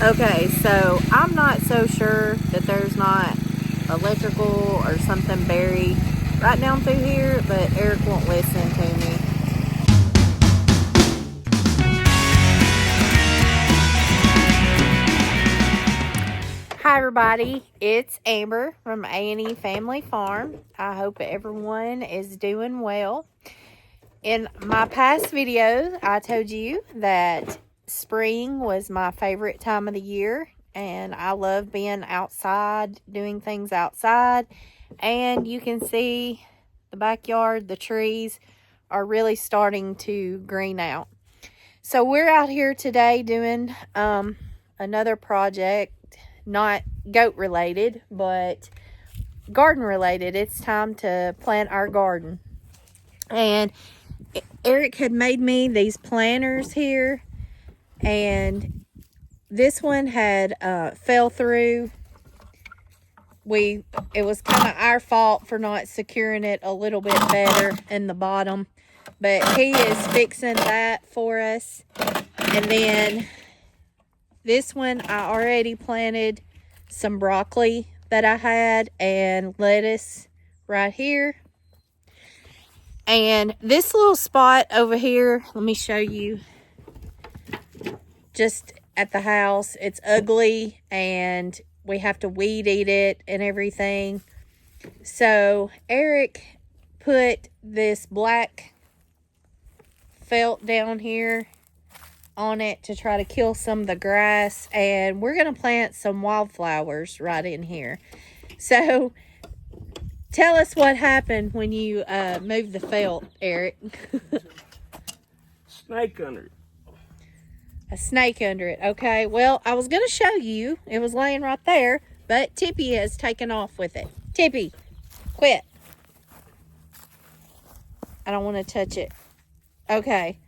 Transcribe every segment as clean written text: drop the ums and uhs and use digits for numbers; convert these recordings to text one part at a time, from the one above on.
Okay, so I'm not so sure that there's not electrical or something buried right down through here, but Eric won't listen to me. Hi everybody, it's Amber from A&E Family Farm. I hope everyone is doing well. In my past videos, I told you that spring was my favorite time of the year, and I love being outside, doing things outside. And you can see the backyard, the trees are really starting to green out. So we're out here today doing another project, not goat related, but garden related. It's time to plant our garden. And Eric had made me these planters here, and this one had fell through. It was kind of our fault for not securing it a little bit better in the bottom, but he is fixing that for us. And then this one, I already planted some broccoli that I had and lettuce right here. And this little spot over here, let me show you, just at the house, it's ugly and we have to weed eat it and everything. So Eric put this black felt down here on it to try to kill some of the grass, and we're going to plant some wildflowers right in here. So tell us what happened when you moved the felt, Eric. Snake under it. A snake under it. Okay, well, I was going to show you. It was laying right there, but Tippy has taken off with it. Tippy, quit. I don't want to touch it. Okay.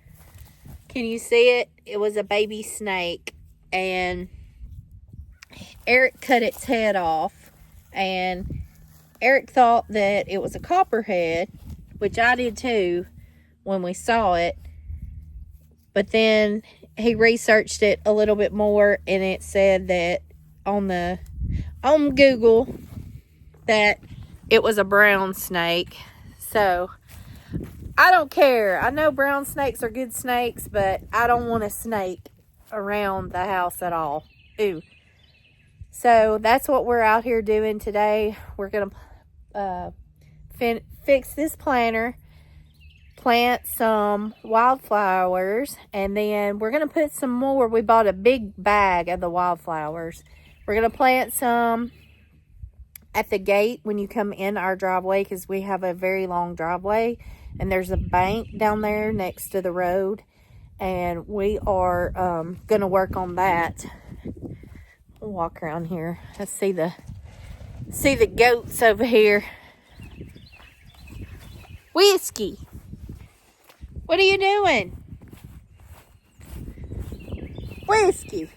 Can you see it? It was a baby snake, and Eric cut its head off, and Eric thought that it was a copperhead, which I did too when we saw it. But then he researched it a little bit more, and it said that on Google that it was a brown snake. So I don't care. I know brown snakes are good snakes, but I don't want a snake around the house at all. Ooh. So that's what we're out here doing today. We're going to fix this planter, plant some wildflowers, and then we're going to put some more. We bought a big bag of the wildflowers. We're going to plant some at the gate when you come in our driveway, because we have a very long driveway, and there's a bank down there next to the road, and we are going to work on that. We'll walk around here. Let's see the goats over here. Whiskey, what are you doing? Whiskey.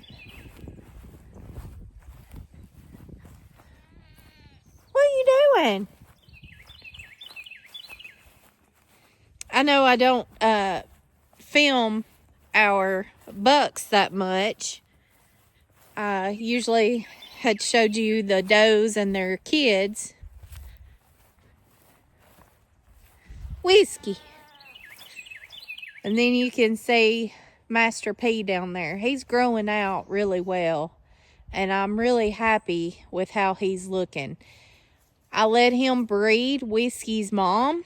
What are you doing? I know I don't film our bucks that much. I usually had showed you the does and their kids. Whiskey. And then you can see Master P down there. He's growing out really well, and I'm really happy with how he's looking. I let him breed Whiskey's mom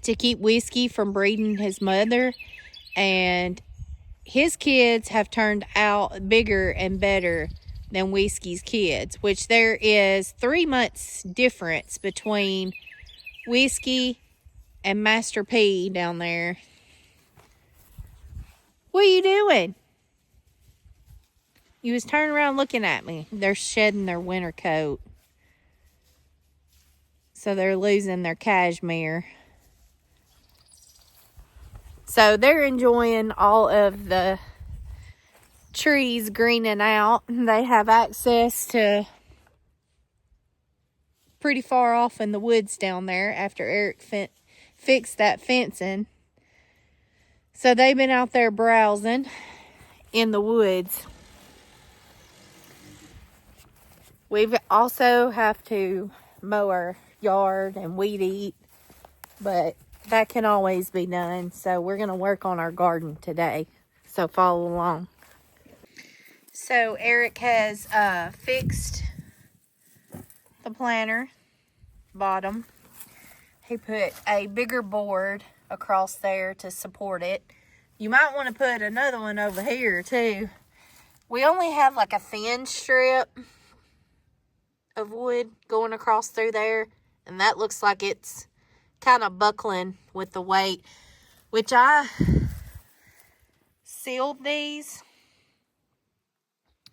to keep Whiskey from breeding his mother, and his kids have turned out bigger and better than Whiskey's kids, which there is 3 months difference between Whiskey and Master P down there. What are you doing? You was turning around looking at me. They're shedding their winter coat, so they're losing their cashmere. So they're enjoying all of the trees greening out. They have access to pretty far off in the woods down there after Eric fixed that fencing. So they've been out there browsing in the woods. We've also have to mow our yard and weed eat, but that can always be done. So we're going to work on our garden today. So follow along. So Eric has fixed the planter bottom. He put a bigger board across there to support it. You might want to put another one over here too. We only have like a thin strip of wood going across through there, and that looks like it's kind of buckling with the weight, which I sealed these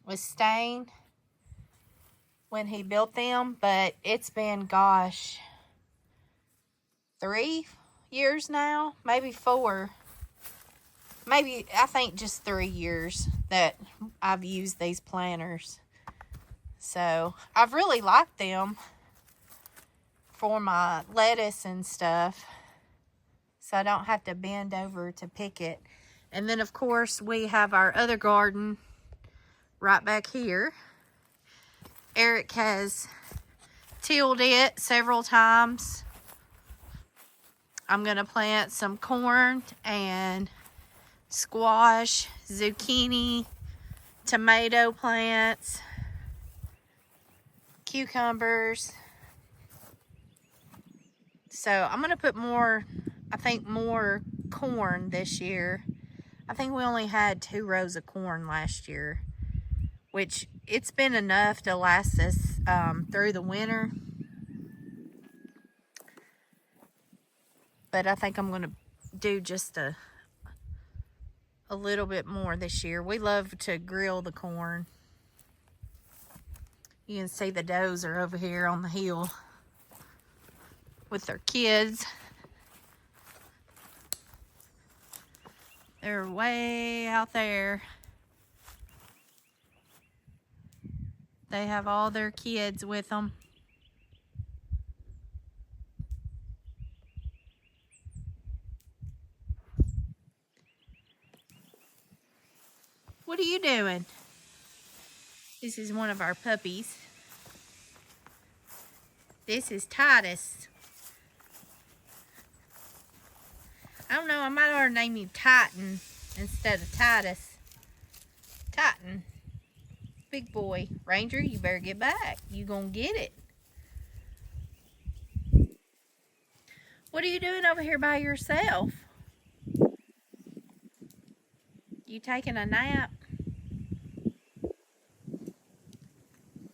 with stain when he built them, but it's been, gosh, 3 years now, maybe 4, maybe, I think just 3 years that I've used these planters. So I've really liked them for my lettuce and stuff, so I don't have to bend over to pick it. And then of course we have our other garden right back here. Eric has tilled it several times. I'm gonna plant some corn and squash, zucchini, tomato plants, cucumbers. So I'm gonna put more, I think more corn this year. I think we only had 2 rows of corn last year, which it's been enough to last us through the winter. But I think I'm gonna do just a little bit more this year. We love to grill the corn. You can see the does are over here on the hill with their kids. They're way out there. They have all their kids with them. What are you doing? This is one of our puppies. This is Titus. I don't know, I might ought to name you Titan instead of Titus. Titan. Big boy. Ranger, you better get back. You gonna get it. What are you doing over here by yourself? You taking a nap?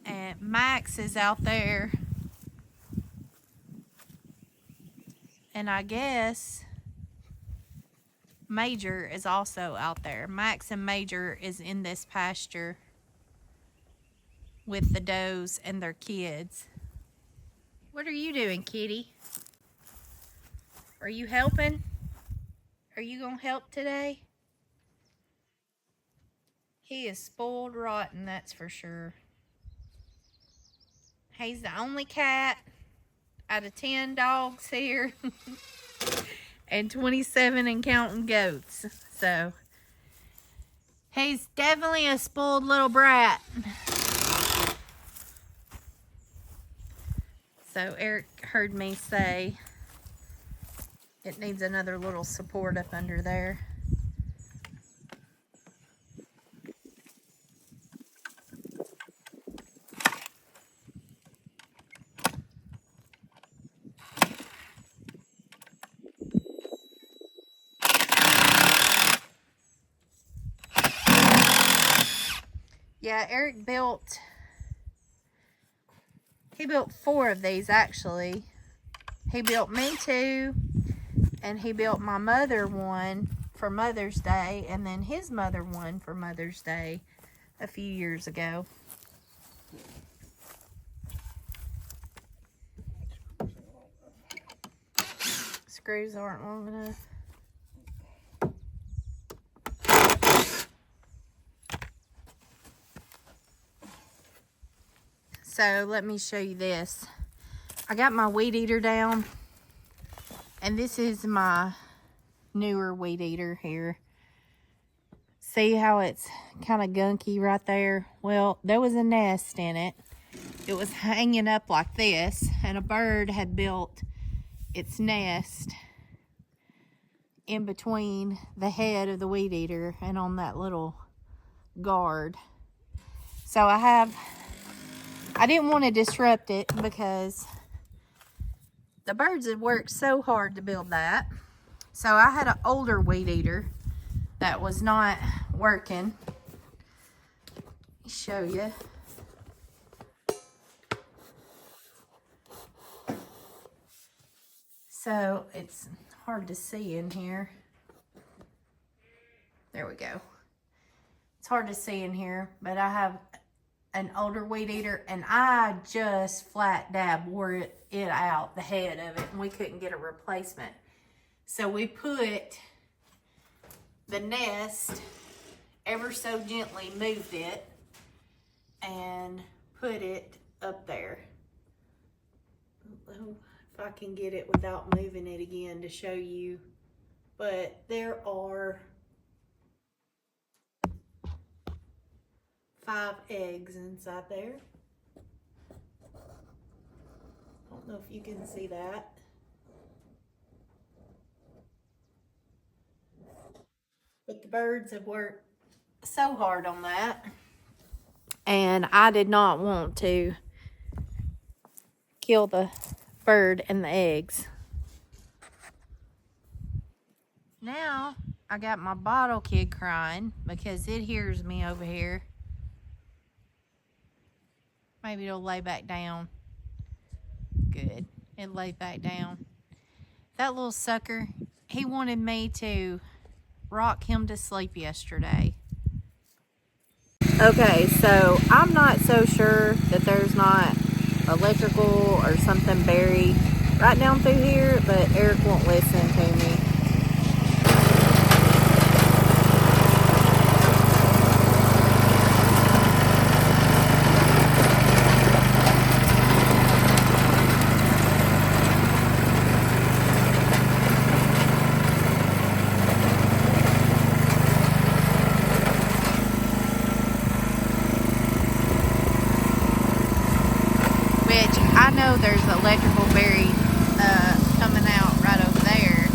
And Max is out there. And I guess Major is also out there. Max and Major is in this pasture with the does and their kids. What are you doing, kitty? Are you helping? Are you gonna help today? He is spoiled rotten, that's for sure. He's the only cat out of 10 dogs here and 27 and counting goats. So he's definitely a spoiled little brat. So Eric heard me say it needs another little support up under there. Yeah, Eric built, he built 4 of these actually. He built me 2, and he built my mother one for Mother's Day, and then his mother one for Mother's Day a few years ago. Screws aren't long enough. So let me show you this. I got my weed eater down, and this is my newer weed eater here. See how it's kind of gunky right there? Well, there was a nest in it, it was hanging up like this, and a bird had built its nest in between the head of the weed eater and on that little guard. So I didn't want to disrupt it because the birds had worked so hard to build that. So I had an older weed eater that was not working. Let me show you. So it's hard to see in here. There we go. It's hard to see in here, but I have an older weed eater, and I just flat dab wore it out, the head of it, and we couldn't get a replacement. So we put the nest, ever so gently moved it, and put it up there. If I can get it without moving it again to show you. But there are 5 eggs inside there. I don't know if you can see that. But the birds have worked so hard on that. And I did not want to kill the bird and the eggs. Now I got my bottle kid crying because it hears me over here. Maybe it'll lay back down. Good. It laid back down. That little sucker, he wanted me to rock him to sleep yesterday. Okay, so I'm not so sure that there's not electrical or something buried right down through here, but Eric won't listen to me. I know there's electrical buried coming out right over there,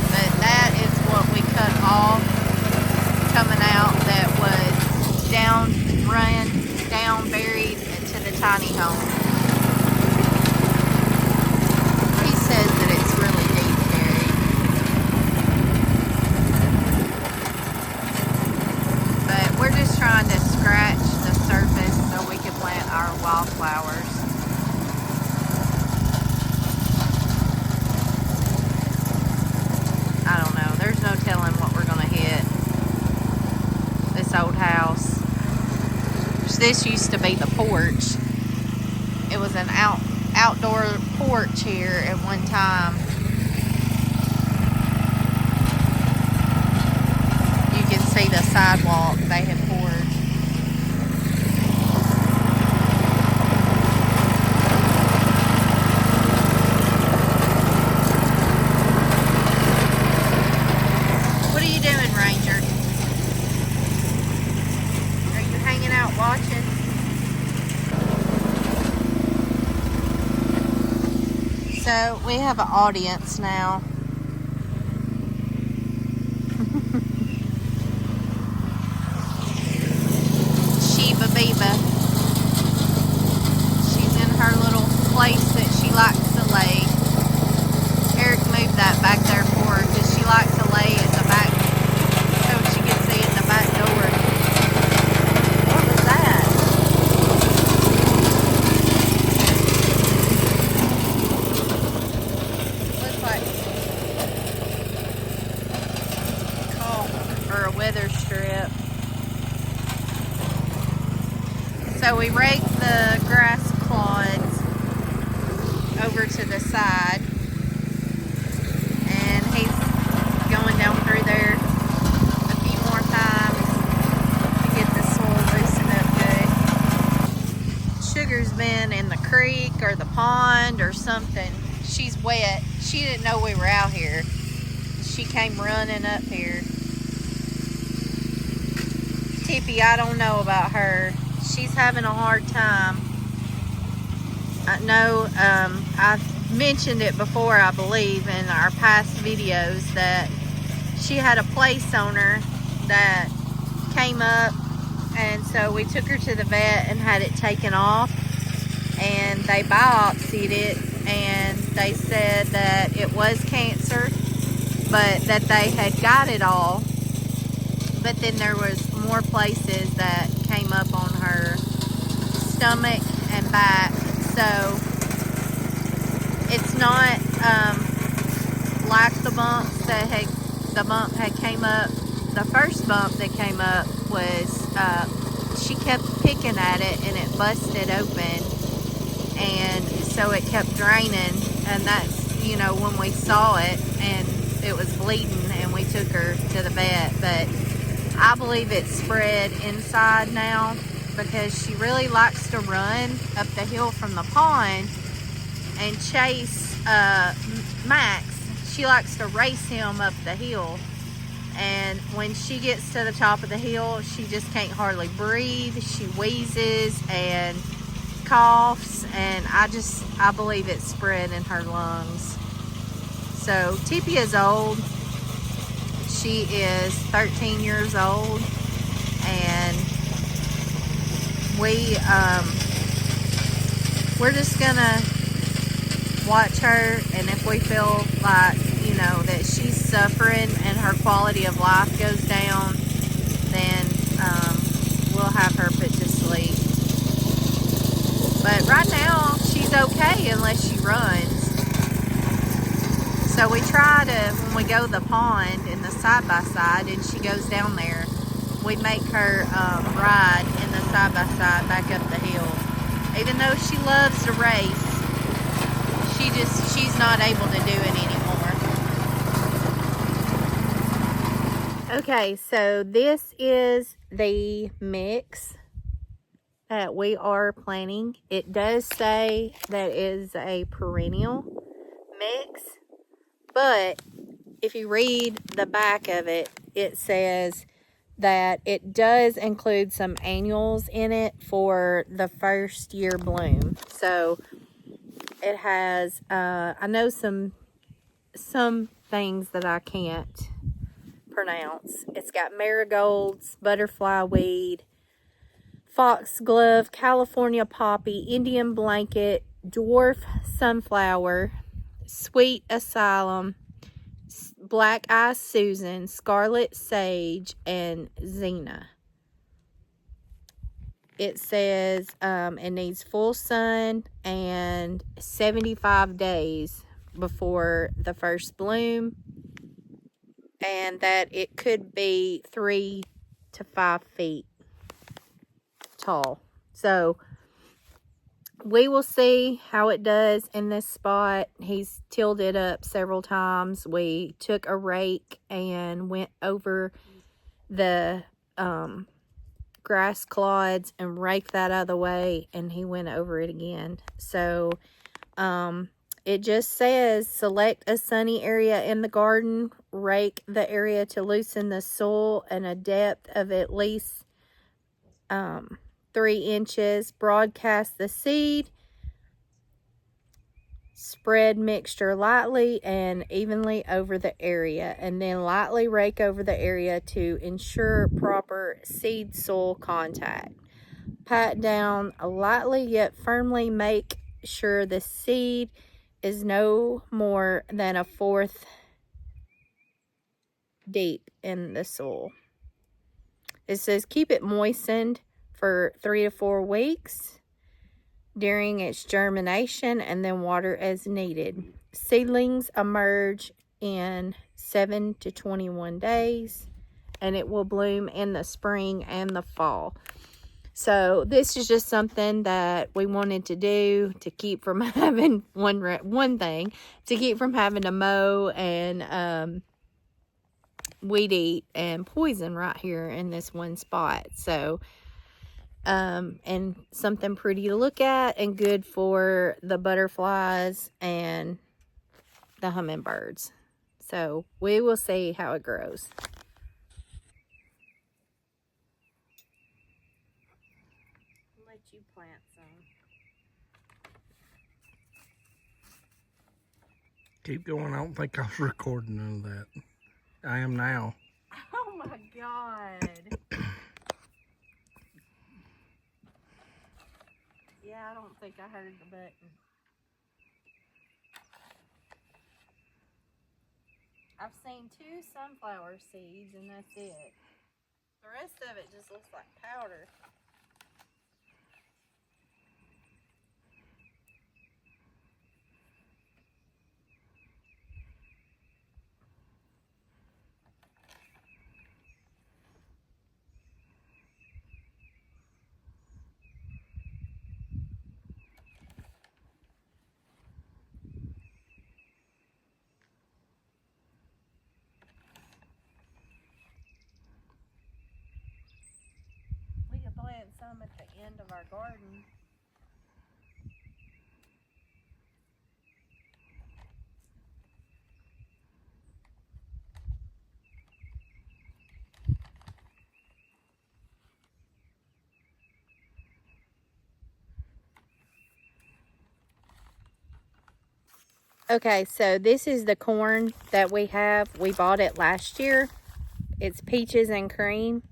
but that is what we cut off coming out that was down buried into the tiny home. He says that it's really deep, Terry. But we're just trying to scratch the surface so we can plant our wildflowers. I don't know. There's no telling what we're going to hit. This old house. This used to be the porch. It was an outdoor porch here at one time. You can see the sidewalk they had poured. Watching. So we have an audience now. Sheba Beba. She's in her little place that she likes to lay. Eric moved that back there for her because she likes to lay in the back so she can see in the back door. Weather strip. So we raked the grass clods over to the side, and he's going down through there a few more times to get the soil loosened up good. Sugar's been in the creek or the pond or something. She's wet. She didn't know we were out here. She came running up here. Tippy, I don't know about her. She's having a hard time. I know I've mentioned it before, I believe, in our past videos, that she had a place owner that came up, and so we took her to the vet and had it taken off, and they biopsied it, and they said that it was cancer, but that they had got it all. But then there was more places that came up on her stomach and back. So it's not like the bumps that the bump had came up. The first bump that came up was she kept picking at it and it busted open, and so it kept draining, and that's, you know, when we saw it and it was bleeding and we took her to the vet. But I believe it's spread inside now, because she really likes to run up the hill from the pond and chase Max. She likes to race him up the hill, and when she gets to the top of the hill, she just can't hardly breathe. She wheezes and coughs, and I believe it's spread in her lungs. So Tippy is old. She is 13 years old, and we're just gonna watch her, and if we feel like, you know, that she's suffering and her quality of life goes down, then we'll have her put to sleep. But right now she's okay unless she runs. So we try to, when we go to the pond in the side-by-side and she goes down there, we make her ride in the side-by-side back up the hill. Even though she loves to race, she's not able to do it anymore. Okay, so this is the mix that we are planting. It does say that it is a perennial mix, but if you read the back of it, it says that it does include some annuals in it for the first year bloom. So it has, I know some things that I can't pronounce. It's got marigolds, butterfly weed, foxglove, California poppy, Indian blanket, dwarf sunflower, sweet asylum, black eye Susan, scarlet sage, and Xena. It says it needs full sun and 75 days before the first bloom, and that it could be 3 to 5 feet tall. So we will see how it does in this spot. He's tilled it up several times. We took a rake and went over the grass clods and raked that out of the way, and he went over it again. So it just says select a sunny area in the garden, rake the area to loosen the soil and a depth of at least 3 inches, broadcast the seed, spread mixture lightly and evenly over the area, and then lightly rake over the area to ensure proper seed soil contact. Pat down lightly yet firmly. Make sure the seed is no more than 1/4 deep in the soil. It says keep it moistened for 3 to 4 weeks during its germination, and then water as needed. Seedlings emerge in 7 to 21 days, and it will bloom in the spring and the fall. So this is just something that we wanted to do to keep from having one thing to keep from having to mow and weed eat and poison right here in this one spot. So and something pretty to look at and good for the butterflies and the hummingbirds. So we will see how it grows. I'll let you plant some. Keep going. I don't think I was recording none of that. I am now. Oh my God. Yeah, I don't think I heard the button. I've seen 2 sunflower seeds and that's it. The rest of it just looks like powder. We could plant some at the end of our garden. Okay, so this is the corn that we have. We bought it last year. It's peaches and cream.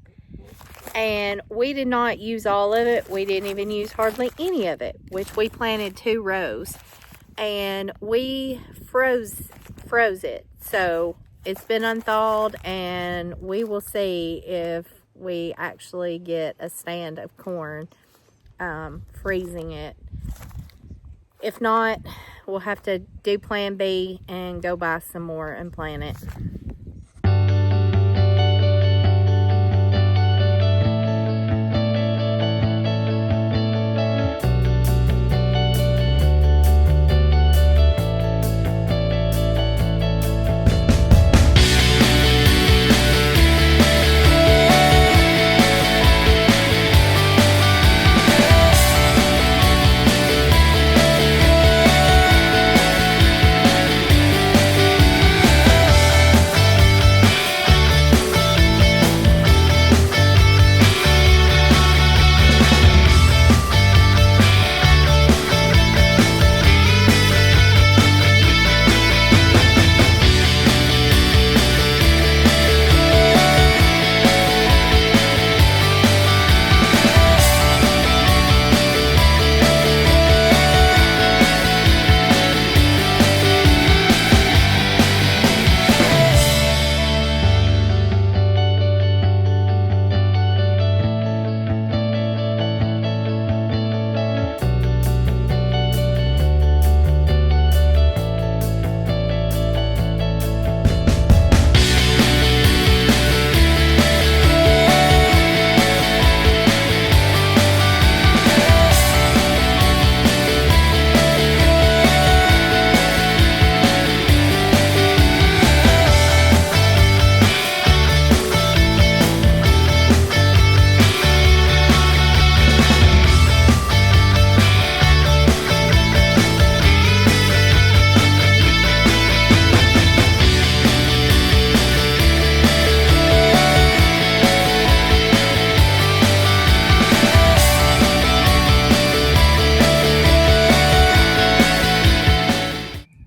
And we did not use all of it. We didn't even use hardly any of it, which we planted 2 rows. And we froze it. So it's been unthawed and we will see if we actually get a stand of corn freezing it. If not, we'll have to do plan B and go buy some more and plant it.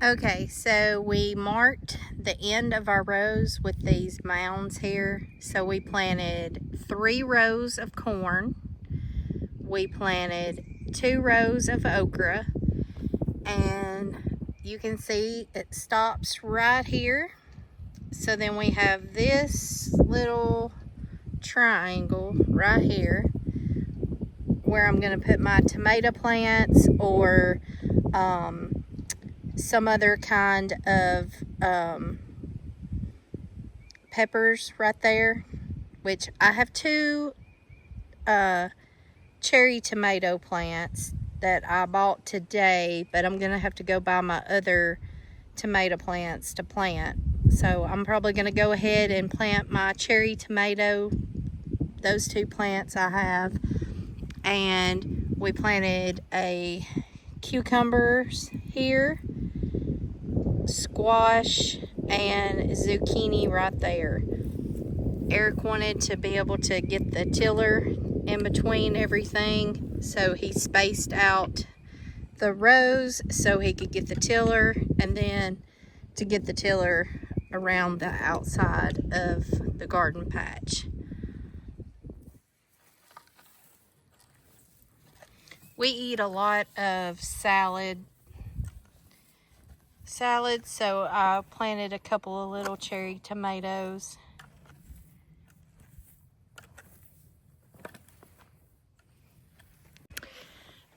Okay, so we marked the end of our rows with these mounds here. So we planted 3 rows of corn. We planted 2 rows of okra. And you can see it stops right here. So then we have this little triangle right here where I'm going to put my tomato plants or some other kind of peppers right there, which I have 2 cherry tomato plants that I bought today, but I'm gonna have to go buy my other tomato plants to plant. So I'm probably gonna go ahead and plant my cherry tomato, those 2 plants I have. And we planted a cucumbers here, squash, and zucchini right there. Eric wanted to be able to get the tiller in between everything, so he spaced out the rows so he could get the tiller, and then to get the tiller around the outside of the garden patch. We eat a lot of salad, so I planted a couple of little cherry tomatoes.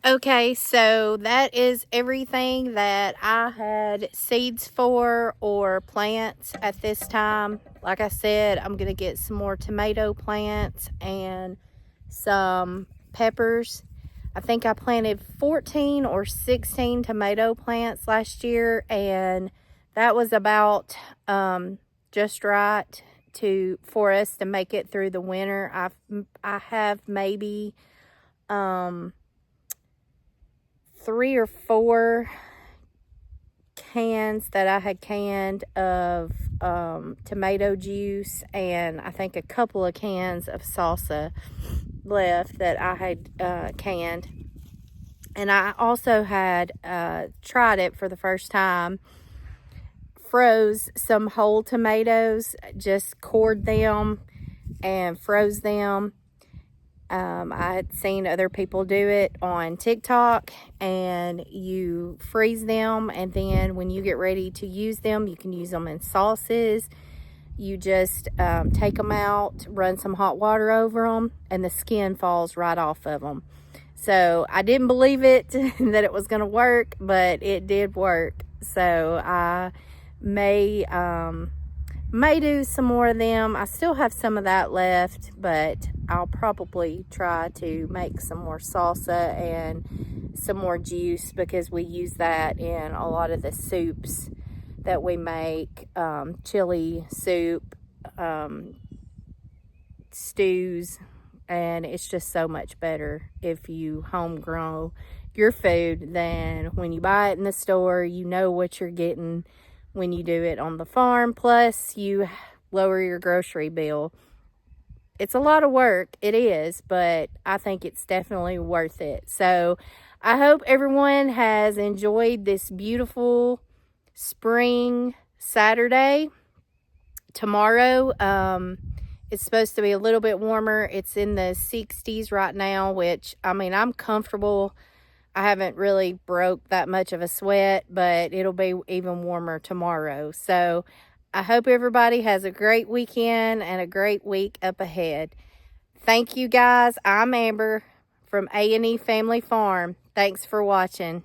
Okay, so that is everything that I had seeds for or plants at this time. Like I said, I'm going to get some more tomato plants and some peppers. I think I planted 14 or 16 tomato plants last year, and that was about just right for us to make it through the winter. I have maybe 3 or 4 cans that I had canned of tomato juice, and I think a couple of cans of salsa left that I had canned. And I also had tried it for the first time, froze some whole tomatoes, just cored them and froze them. I had seen other people do it on TikTok, and you freeze them, and then when you get ready to use them, you can use them in sauces. You just take them out, run some hot water over them, and the skin falls right off of them. So I didn't believe it that it was going to work, but it did work. So I may do some more of them. I still have some of that left, but I'll probably try to make some more salsa and some more juice, because we use that in a lot of the soups that we make, chili soup, stews, and it's just so much better if you home grow your food than when you buy it in the store. You know what you're getting when you do it on the farm, plus you lower your grocery bill. It's a lot of work, it is, but I think it's definitely worth it. So I hope everyone has enjoyed this beautiful spring Saturday. Tomorrow, it's supposed to be a little bit warmer. It's in the 60s right now, which, I mean, I'm comfortable. I haven't really broke that much of a sweat, but it'll be even warmer tomorrow. So I hope everybody has a great weekend and a great week up ahead. Thank you, guys. I'm Amber from A&E Family Farm. Thanks for watching.